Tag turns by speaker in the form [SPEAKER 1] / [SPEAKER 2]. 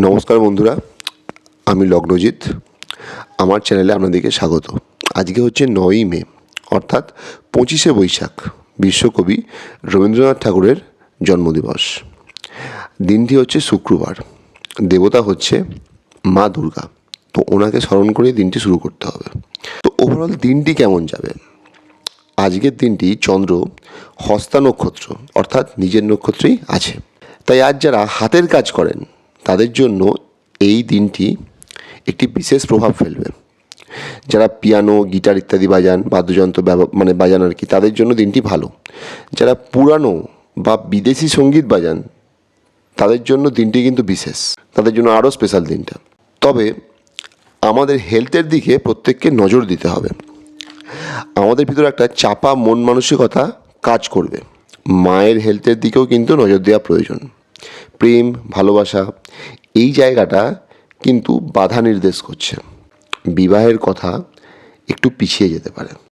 [SPEAKER 1] নমস্কার বন্ধুরা, আমি লগ্নজিৎ। আমার চ্যানেলে আপনাদেরকে স্বাগত। আজকে হচ্ছে 9ই মে, অর্থাৎ 25শে বৈশাখ, বিশ্বকবি রবীন্দ্রনাথ ঠাকুরের জন্মদিবস। দিনটি হচ্ছে শুক্রবার। দেবতা হচ্ছে মা দুর্গা। তো ওনাকে স্মরণ করে দিনটি শুরু করতে হবে। তো ওভারঅল দিনটি কেমন যাবে? আজকের দিনটি চন্দ্র হস্তা নক্ষত্র, অর্থাৎ নিজের নক্ষত্রেই আছে। তাই আজ যারা হাতের কাজ করেন তাদের জন্য এই দিনটি একটি বিশেষ প্রভাব ফেলবে। যারা পিয়ানো, গিটার ইত্যাদি বাজান, বাদ্যযন্ত্র বাজান আর কি, তাদের জন্য দিনটি ভালো। যারা পুরানো বা বিদেশি সঙ্গীত বাজান তাদের জন্য দিনটি কিন্তু বিশেষ, তাদের জন্য আরও স্পেশাল দিনটা। তবে আমাদের হেলথের দিকে প্রত্যেককে নজর দিতে হবে। আমাদের ভিতরে একটা চাপা মন মানসিকতা কাজ করবে। মায়ের হেলথের দিকেও কিন্তু নজর দেওয়া প্রয়োজন। প্রেম, ভালোবাসা এই জায়গাটা কিন্তু বাধা নির্দেশ করছে। বিবাহের কথা একটু পিছিয়ে যেতে পারে।